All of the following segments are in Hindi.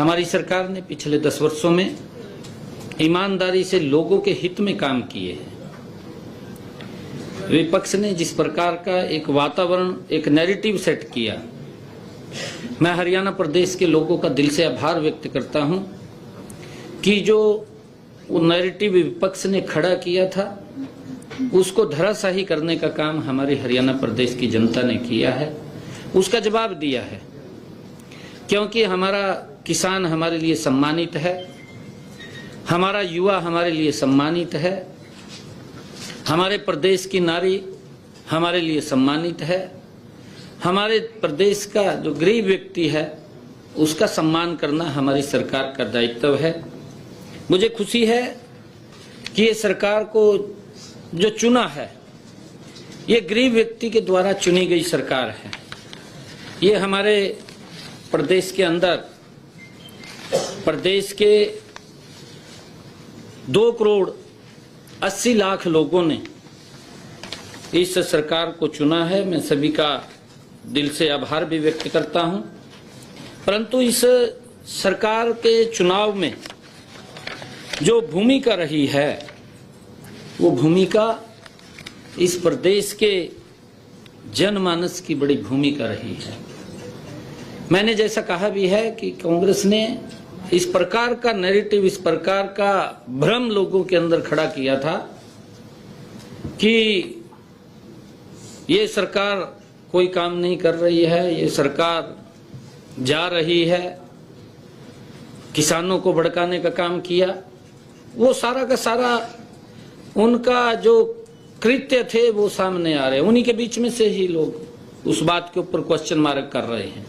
हमारी सरकार ने पिछले 10 वर्षों में ईमानदारी से लोगों के हित में काम किए हैं। विपक्ष ने जिस प्रकार का एक वातावरण, एक नैरेटिव सेट किया, मैं हरियाणा प्रदेश के लोगों का दिल से आभार व्यक्त करता हूं कि जो वो नैरेटिव विपक्ष ने खड़ा किया था उसको धराशायी करने का काम हमारी हरियाणा प्रदेश की जनता ने किया है, उसका जवाब दिया है। क्योंकि हमारा किसान हमारे लिए सम्मानित है, हमारा युवा हमारे लिए सम्मानित है, हमारे प्रदेश की नारी हमारे लिए सम्मानित है, हमारे प्रदेश का जो गरीब व्यक्ति है उसका सम्मान करना हमारी सरकार का दायित्व है। मुझे खुशी है कि ये सरकार को जो चुना है ये गरीब व्यक्ति के द्वारा चुनी गई सरकार है। ये हमारे प्रदेश के अंदर, प्रदेश के 2,80,00,000 लोगों ने इस सरकार को चुना है। मैं सभी का दिल से आभार भी व्यक्त करता हूं। परंतु इस सरकार के चुनाव में जो भूमिका रही है वो भूमिका इस प्रदेश के जनमानस की बड़ी भूमिका रही है। मैंने जैसा कहा भी है कि कांग्रेस ने इस प्रकार का नैरेटिव, इस प्रकार का भ्रम लोगों के अंदर खड़ा किया था कि ये सरकार कोई काम नहीं कर रही है, ये सरकार जा रही है, किसानों को भड़काने का काम किया। वो सारा का सारा उनका जो कृत्य थे वो सामने आ रहे हैं। उन्हीं के बीच में से ही लोग उस बात के ऊपर क्वेश्चन मार्क कर रहे हैं।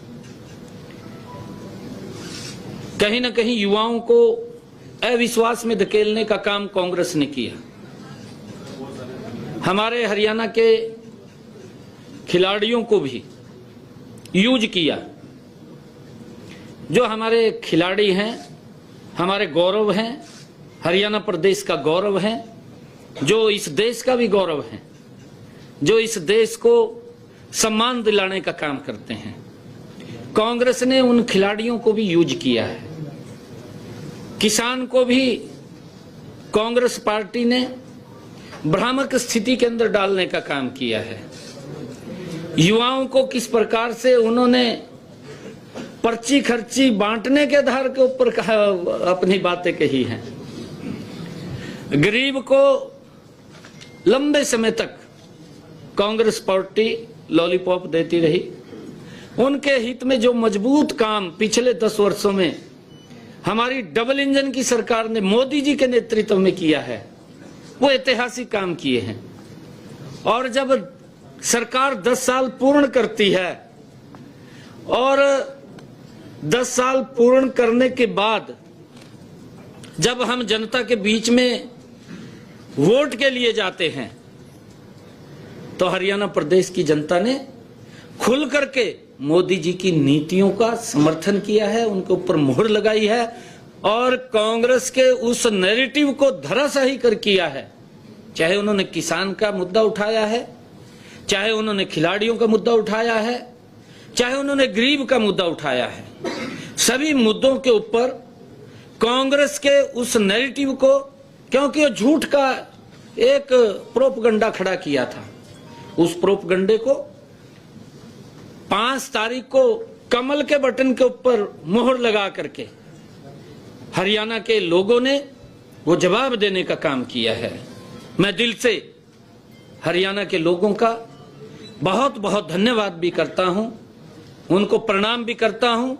कहीं ना कहीं युवाओं को अविश्वास में धकेलने का काम कांग्रेस ने किया। हमारे हरियाणा के खिलाड़ियों को भी यूज किया। जो हमारे खिलाड़ी हैं, हमारे गौरव हैं, हरियाणा प्रदेश का गौरव है, जो इस देश का भी गौरव है, जो इस देश को सम्मान दिलाने का काम करते हैं। कांग्रेस ने उन खिलाड़ियों को भी यूज किया है। किसान को भी कांग्रेस पार्टी ने भ्रामक स्थिति के अंदर डालने का काम किया है। युवाओं को किस प्रकार से उन्होंने पर्ची खर्ची बांटने के आधार के ऊपर अपनी बातें कही हैं। गरीब को लंबे समय तक कांग्रेस पार्टी लॉलीपॉप देती रही। उनके हित में जो मजबूत काम पिछले 10 वर्षों में हमारी डबल इंजन की सरकार ने मोदी जी के नेतृत्व में किया है, वो ऐतिहासिक काम किए हैं। और जब सरकार 10 साल पूर्ण करती है और 10 साल पूर्ण करने के बाद जब हम जनता के बीच में वोट के लिए जाते हैं तो हरियाणा प्रदेश की जनता ने खुल करके मोदी जी की नीतियों का समर्थन किया है, उनके ऊपर मोहर लगाई है और कांग्रेस के उस नैरेटिव को धराशायी कर किया है। चाहे उन्होंने किसान का मुद्दा उठाया है, चाहे उन्होंने खिलाड़ियों का मुद्दा उठाया है, चाहे उन्होंने गरीब का मुद्दा उठाया है, सभी मुद्दों के ऊपर कांग्रेस के उस नैरेटिव को, क्योंकि वो झूठ का एक प्रोपगंडा खड़ा किया था, उस प्रोपगंडे को 5 तारीख को कमल के बटन के ऊपर मोहर लगा करके हरियाणा के लोगों ने वो जवाब देने का काम किया है। मैं दिल से हरियाणा के लोगों का बहुत बहुत धन्यवाद भी करता हूं, उनको प्रणाम भी करता हूं।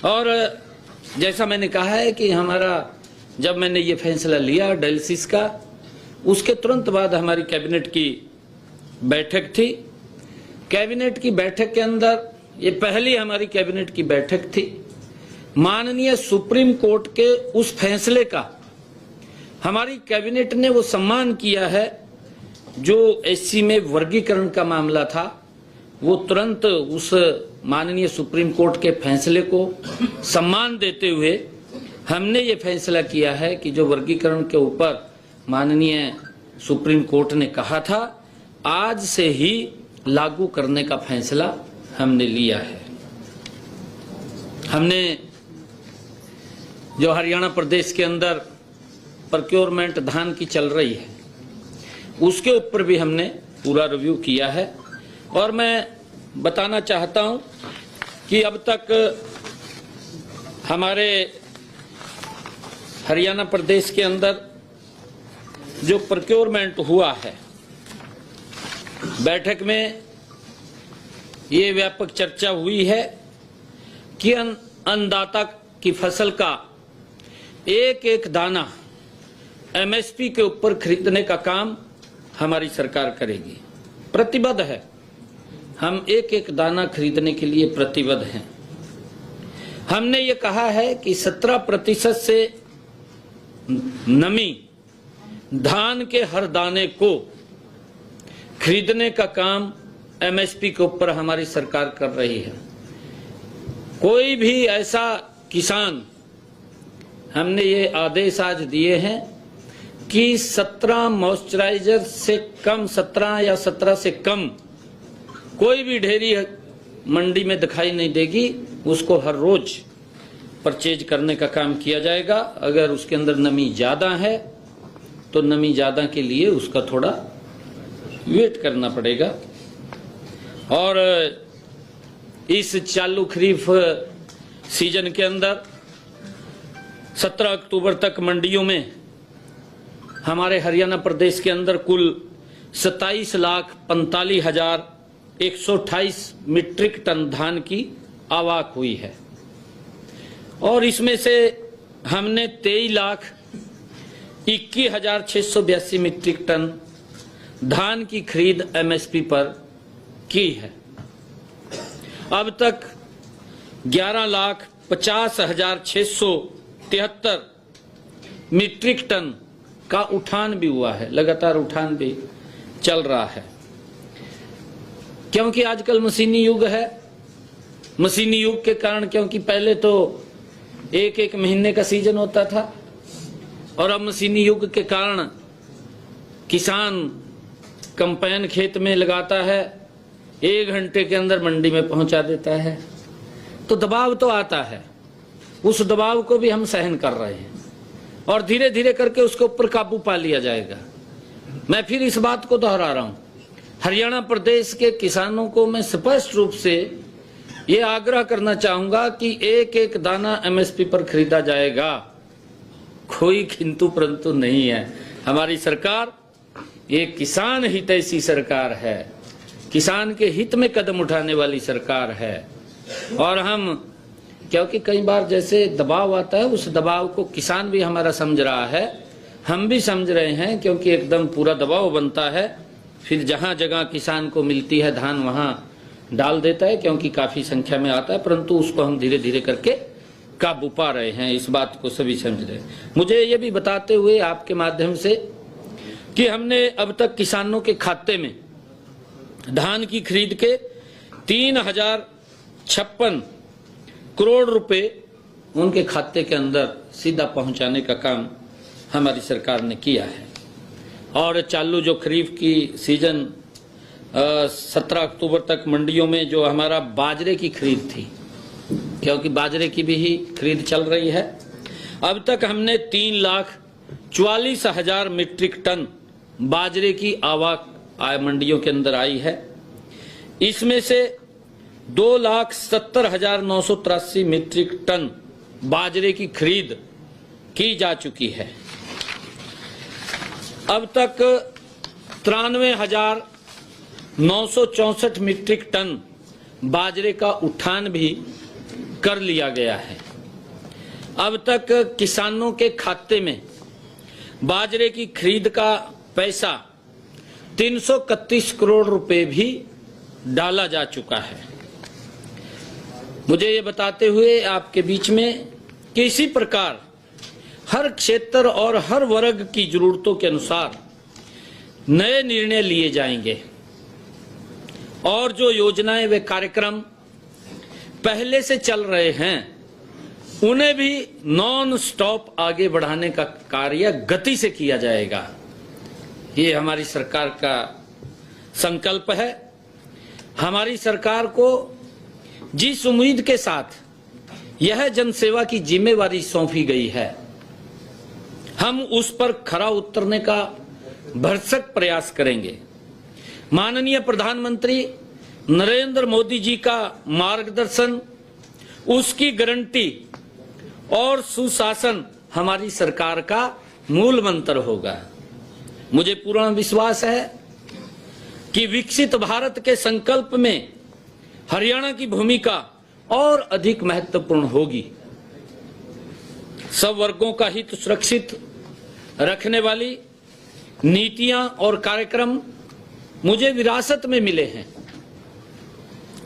और जैसा मैंने कहा है कि जब मैंने ये फैसला लिया डायलिसिस का, उसके तुरंत बाद हमारी कैबिनेट की बैठक थी। कैबिनेट की बैठक के अंदर ये पहली हमारी कैबिनेट की बैठक थी। माननीय सुप्रीम कोर्ट के उस फैसले का हमारी कैबिनेट ने वो सम्मान किया है। जो एससी में वर्गीकरण का मामला था वो तुरंत उस माननीय सुप्रीम कोर्ट के फैसले को सम्मान देते हुए हमने ये फैसला किया है कि जो वर्गीकरण के ऊपर माननीय सुप्रीम कोर्ट ने कहा था, आज से ही लागू करने का फैसला हमने लिया है। हमने जो हरियाणा प्रदेश के अंदर प्रोक्योरमेंट धान की चल रही है, उसके ऊपर भी हमने पूरा रिव्यू किया है। और मैं बताना चाहता हूं कि अब तक हमारे हरियाणा प्रदेश के अंदर जो प्रोक्योरमेंट हुआ है, बैठक में ये व्यापक चर्चा हुई है कि अन्नदाता की फसल का एक एक दाना एमएसपी के ऊपर खरीदने का काम हमारी सरकार करेगी। प्रतिबद्ध है, हम एक एक दाना खरीदने के लिए प्रतिबद्ध हैं। हमने ये कहा है कि 17% से नमी धान के हर दाने को खरीदने का काम एमएसपी के ऊपर हमारी सरकार कर रही है। कोई भी ऐसा किसान, हमने ये आदेश आज दिए हैं कि 17 मॉइस्चराइजर से कम, 17 या 17 से कम कोई भी ढेरी मंडी में दिखाई नहीं देगी, उसको हर रोज परचेज करने का काम किया जाएगा। अगर उसके अंदर नमी ज्यादा है तो नमी ज्यादा के लिए उसका थोड़ा वेट करना पड़ेगा। और इस चालू खरीफ सीजन के अंदर 17 अक्टूबर तक मंडियों में हमारे हरियाणा प्रदेश के अंदर कुल 27,45,128 मीट्रिक टन धान की आवक हुई है। और इसमें से हमने 23,21,682 मीट्रिक टन धान की खरीद एमएसपी पर की है। अब तक 11,50,673 मीट्रिक टन का उठान भी हुआ है, लगातार उठान भी चल रहा है। क्योंकि आजकल मशीनी युग है, मशीनी युग के कारण, क्योंकि पहले तो एक एक महीने का सीजन होता था और अब मशीनी युग के कारण किसान कंपाइन खेत में लगाता है, 1 घंटे के अंदर मंडी में पहुंचा देता है। तो दबाव तो आता है, उस दबाव को भी हम सहन कर रहे हैं और धीरे धीरे करके उसके ऊपर काबू पा लिया जाएगा। मैं फिर इस बात को दोहरा रहा हूं, हरियाणा प्रदेश के किसानों को मैं स्पष्ट रूप से ये आग्रह करना चाहूंगा कि एक एक दाना एमएसपी पर खरीदा जाएगा, कोई किंतु परंतु नहीं है। हमारी सरकार एक किसान हितैषी सरकार है, किसान के हित में कदम उठाने वाली सरकार है। और हम, क्योंकि कई बार जैसे दबाव आता है, उस दबाव को किसान भी हमारा समझ रहा है, हम भी समझ रहे हैं, क्योंकि एकदम पूरा दबाव बनता है। फिर जहां जगह किसान को मिलती है धान वहां डाल देता है, क्योंकि काफी संख्या में आता है, परंतु उसको हम धीरे धीरे करके काबू पा रहे हैं। इस बात को सभी समझ रहे हैं। मुझे ये भी बताते हुए आपके माध्यम से कि हमने अब तक किसानों के खाते में धान की खरीद के 3,056 करोड़ रुपए उनके खाते के अंदर सीधा पहुंचाने का काम हमारी सरकार ने किया है। और चालू जो खरीफ की सीजन 17 अक्टूबर तक मंडियों में जो हमारा बाजरे की खरीद थी, क्योंकि बाजरे की भी ही खरीद चल रही है, अब तक हमने 3,44,000 मीट्रिक टन बाजरे की आवक मंडियों के अंदर आई है। इसमें से 2,70,983 मीट्रिक टन बाजरे की खरीद की जा चुकी है। अब तक 93,964 मीट्रिक टन बाजरे का उठान भी कर लिया गया है। अब तक किसानों के खाते में बाजरे की खरीद का पैसा 331 करोड़ रुपए भी डाला जा चुका है। मुझे ये बताते हुए आपके बीच में कि इसी प्रकार हर क्षेत्र और हर वर्ग की जरूरतों के अनुसार नए निर्णय लिए जाएंगे और जो योजनाएं व कार्यक्रम पहले से चल रहे हैं उन्हें भी नॉन स्टॉप आगे बढ़ाने का कार्य गति से किया जाएगा। ये हमारी सरकार का संकल्प है। हमारी सरकार को जिस उम्मीद के साथ यह जनसेवा की जिम्मेवारी सौंपी गई है। हम उस पर खरा उतरने का भरसक प्रयास करेंगे। माननीय प्रधानमंत्री नरेंद्र मोदी जी का मार्गदर्शन, उसकी गारंटी और सुशासन हमारी सरकार का मूल मंत्र होगा। मुझे पूर्ण विश्वास है कि विकसित भारत के संकल्प में हरियाणा की भूमिका और अधिक महत्वपूर्ण होगी। सब वर्गों का हित सुरक्षित रखने वाली नीतियां और कार्यक्रम मुझे विरासत में मिले हैं।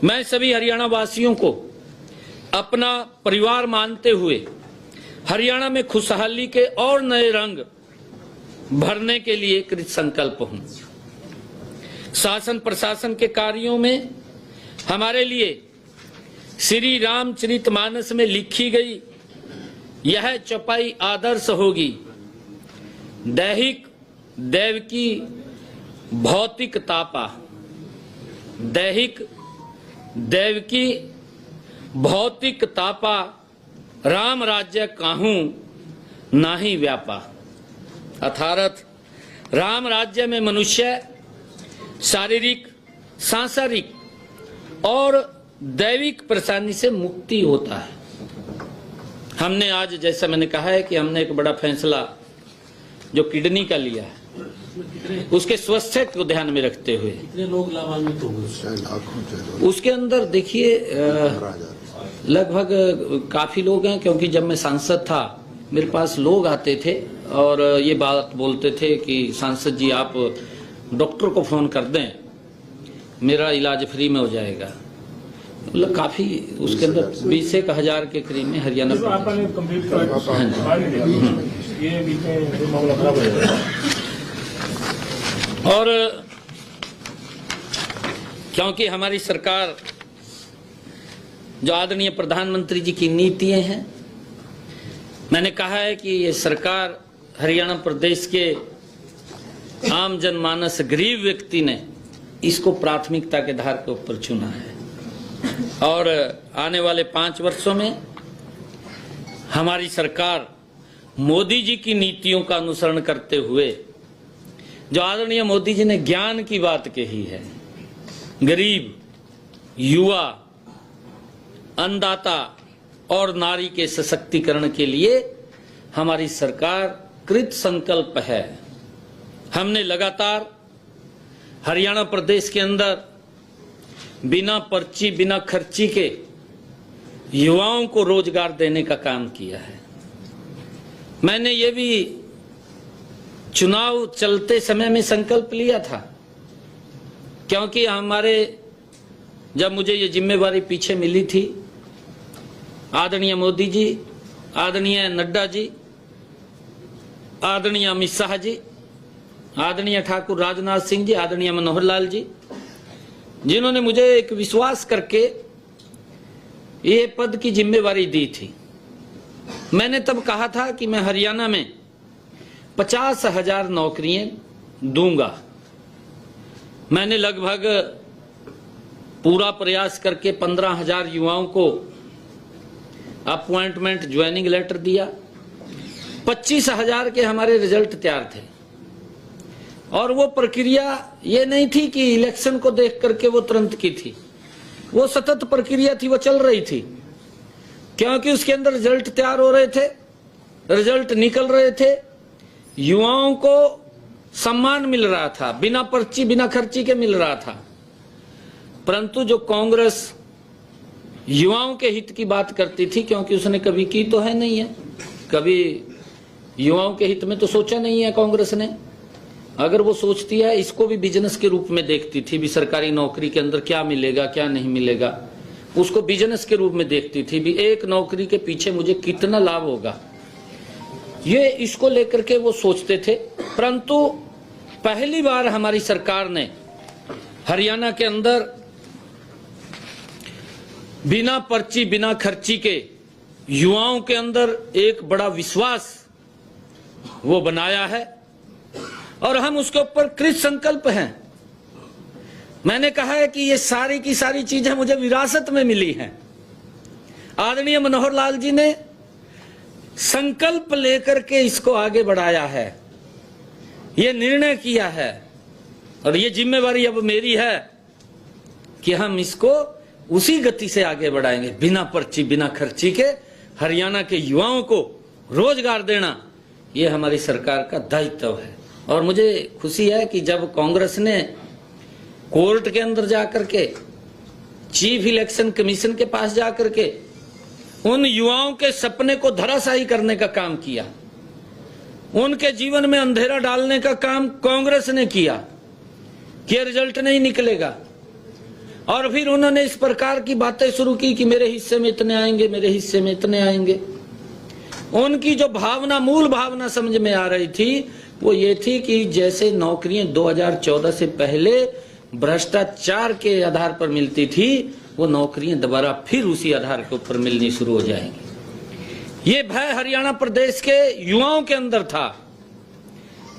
मैं सभी हरियाणा वासियों को अपना परिवार मानते हुए हरियाणा में खुशहाली के और नए रंग भरने के लिए कृत संकल्प हूं। शासन प्रशासन के कार्यों में हमारे लिए श्री रामचरितमानस में लिखी गई यह चौपाई आदर्श होगी। दैहिक दैवकी भौतिक तापा, दैहिक दैवकी भौतिक तापा, राम राज्य काहूं नाही व्यापा। अर्थात राम राज्य में मनुष्य शारीरिक, सांसारिक और दैविक परेशानी से मुक्ति होता है। हमने आज, जैसा मैंने कहा है कि हमने एक बड़ा फैसला जो किडनी का लिया है, उसके स्वास्थ्य को ध्यान में रखते हुए कितने लोग लाभान्वित होंगे? उसके अंदर देखिए लगभग काफी लोग हैं, क्योंकि जब मैं सांसद था मेरे पास लोग आते थे और ये बात बोलते थे कि सांसद जी आप डॉक्टर को फोन कर दें, मेरा इलाज फ्री में हो जाएगा। मतलब काफी उसके अंदर 20,000 के करीब में हरियाणा और क्योंकि हमारी सरकार जो आदरणीय प्रधानमंत्री जी की नीतियां हैं, मैंने कहा है कि ये सरकार हरियाणा प्रदेश के आम जनमानस गरीब व्यक्ति ने इसको प्राथमिकता के आधार के ऊपर चुना है और आने वाले 5 वर्षों में हमारी सरकार मोदी जी की नीतियों का अनुसरण करते हुए, जो आदरणीय मोदी जी ने ज्ञान की बात कही है, गरीब, युवा, अन्नदाता और नारी के सशक्तिकरण के लिए हमारी सरकार कृत संकल्प है। हमने लगातार हरियाणा प्रदेश के अंदर बिना पर्ची, बिना खर्ची के युवाओं को रोजगार देने का काम किया है। मैंने ये भी चुनाव चलते समय में संकल्प लिया था, क्योंकि हमारे जब मुझे ये जिम्मेवारी पीछे मिली थी, आदरणीय मोदी जी, आदरणीय नड्डा जी, आदरणीय अमित शाह जी, आदरणीय ठाकुर राजनाथ सिंह जी, आदरणीय मनोहर लाल जी, जिन्होंने मुझे एक विश्वास करके ये पद की जिम्मेवारी दी थी। मैंने तब कहा था कि मैं हरियाणा में 50,000 नौकरियां दूंगा। मैंने लगभग पूरा प्रयास करके 15,000 युवाओं को अपॉइंटमेंट ज्वाइनिंग लेटर दिया। 25,000 के हमारे रिजल्ट तैयार थे और वो प्रक्रिया ये नहीं थी कि इलेक्शन को देख करके वो तुरंत की थी, वो सतत प्रक्रिया थी, वो चल रही थी, क्योंकि उसके अंदर रिजल्ट तैयार हो रहे थे, रिजल्ट निकल रहे थे, युवाओं को सम्मान मिल रहा था, बिना पर्ची बिना खर्ची के मिल रहा था। परंतु जो कांग्रेस युवाओं के हित की बात करती थी, क्योंकि उसने कभी की तो है नहीं है, कभी युवाओं के हित में तो सोचा नहीं है कांग्रेस ने। अगर वो सोचती है, इसको भी बिजनेस के रूप में देखती थी, भी सरकारी नौकरी के अंदर क्या मिलेगा क्या नहीं मिलेगा, उसको बिजनेस के रूप में देखती थी, भी एक नौकरी के पीछे मुझे कितना लाभ होगा, ये इसको लेकर के वो सोचते थे। परंतु पहली बार हमारी सरकार ने हरियाणा के अंदर बिना पर्ची बिना खर्ची के युवाओं के अंदर एक बड़ा विश्वास वो बनाया है और हम उसके ऊपर कृत संकल्प हैं। मैंने कहा है कि ये सारी की सारी चीजें मुझे विरासत में मिली हैं। आदरणीय मनोहर लाल जी ने संकल्प लेकर के इसको आगे बढ़ाया है, ये निर्णय किया है और ये जिम्मेवारी अब मेरी है कि हम इसको उसी गति से आगे बढ़ाएंगे। बिना पर्ची बिना खर्ची के हरियाणा के युवाओं को रोजगार देना ये हमारी सरकार का दायित्व है। और मुझे खुशी है कि जब कांग्रेस ने कोर्ट के अंदर जाकर के चीफ इलेक्शन कमीशन के पास जाकर के उन युवाओं के सपने को धराशायी करने का काम किया, उनके जीवन में अंधेरा डालने का काम कांग्रेस ने किया कि रिजल्ट नहीं निकलेगा, और फिर उन्होंने इस प्रकार की बातें शुरू की कि मेरे हिस्से में इतने आएंगे, मेरे हिस्से में इतने आएंगे। उनकी जो भावना, मूल भावना समझ में आ रही थी वो ये थी कि जैसे नौकरियां 2014 से पहले भ्रष्टाचार के आधार पर मिलती थी, वो नौकरियां दोबारा फिर उसी आधार के ऊपर मिलनी शुरू हो जाएंगी। ये भय हरियाणा प्रदेश के युवाओं के अंदर था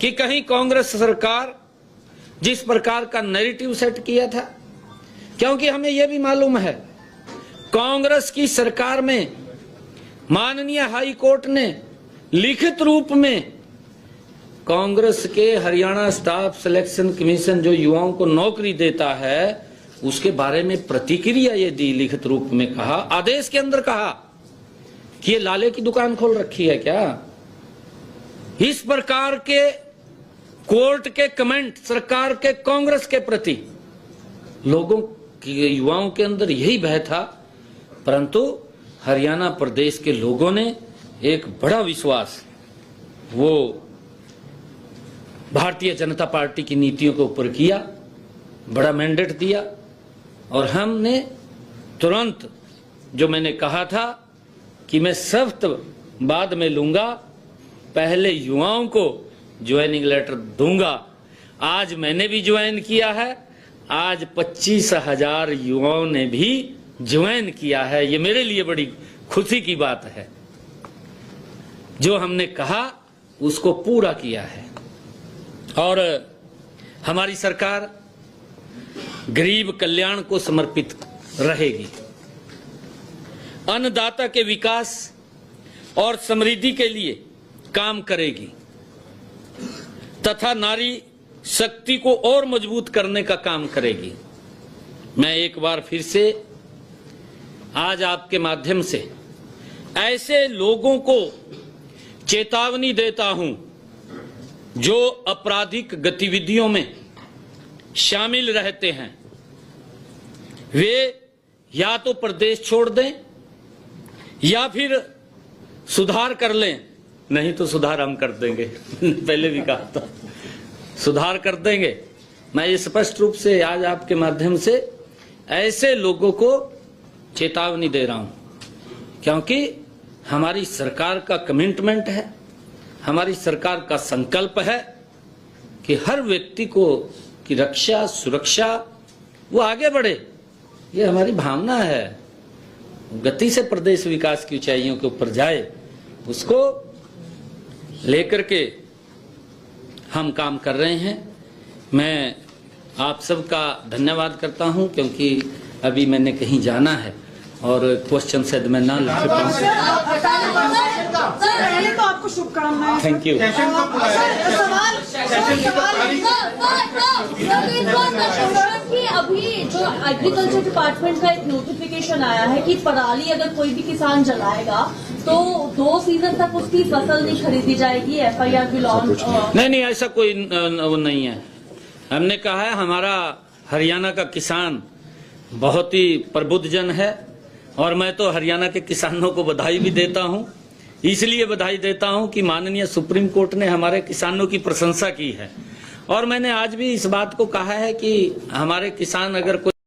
कि कहीं कांग्रेस सरकार जिस प्रकार का नैरेटिव सेट किया था, क्योंकि हमें यह भी मालूम है कांग्रेस की सरकार में माननीय हाई कोर्ट ने लिखित रूप में कांग्रेस के हरियाणा स्टाफ सिलेक्शन कमीशन जो युवाओं को नौकरी देता है उसके बारे में प्रतिक्रिया ये दी, लिखित रूप में कहा, आदेश के अंदर कहा कि ये लाले की दुकान खोल रखी है क्या। इस प्रकार के कोर्ट के कमेंट सरकार के कांग्रेस के प्रति लोगों की, युवाओं के अंदर यही भय था। परंतु हरियाणा प्रदेश के लोगों ने एक बड़ा विश्वास वो भारतीय जनता पार्टी की नीतियों के ऊपर किया, बड़ा मैंडेट दिया, और हमने तुरंत जो मैंने कहा था कि मैं सख्त बाद में लूंगा, पहले युवाओं को ज्वाइनिंग लेटर दूंगा, आज मैंने भी ज्वाइन किया है। आज 25,000 युवाओं ने भी ज्वाइन किया है। ये मेरे लिए बड़ी खुशी की बात है। जो हमने कहा उसको पूरा किया है। और हमारी सरकार गरीब कल्याण को समर्पित रहेगी, अन्नदाता के विकास और समृद्धि के लिए काम करेगी तथा नारी शक्ति को और मजबूत करने का काम करेगी। मैं एक बार फिर से आज आपके माध्यम से ऐसे लोगों को चेतावनी देता हूं जो आपराधिक गतिविधियों में शामिल रहते हैं, वे या तो प्रदेश छोड़ दें या फिर सुधार कर लें, नहीं तो सुधार हम कर देंगे। पहले भी कहा था सुधार कर देंगे। मैं ये स्पष्ट रूप से आज आपके माध्यम से ऐसे लोगों को चेतावनी दे रहा हूं, क्योंकि हमारी सरकार का कमिटमेंट है, हमारी सरकार का संकल्प है कि हर व्यक्ति को की रक्षा सुरक्षा वो आगे बढ़े। ये हमारी भावना है, गति से प्रदेश विकास की ऊंचाइयों के ऊपर जाए, उसको लेकर के हम काम कर रहे हैं। मैं आप सबका धन्यवाद करता हूं, क्योंकि अभी मैंने कहीं जाना है और क्वेश्चन शायद मैं ना लिख पाऊं। पहले तो आपको शुभकामनाएं। Thank you. अभी जो एग्रीकल्चर डिपार्टमेंट का एक नोटिफिकेशन आया है कि पराली अगर कोई भी किसान जलाएगा तो 2 सीजन तक उसकी फसल नहीं खरीदी जाएगी, FIR भी लॉन्च। नहीं, ऐसा कोई वो नहीं है। हमने कहा है हमारा हरियाणा का किसान बहुत ही प्रबुद्ध जन है, और मैं तो हरियाणा के किसानों को बधाई भी देता हूं। इसलिए बधाई देता हूं कि माननीय सुप्रीम कोर्ट ने हमारे किसानों की प्रशंसा की है, और मैंने आज भी इस बात को कहा है कि हमारे किसान अगर कोई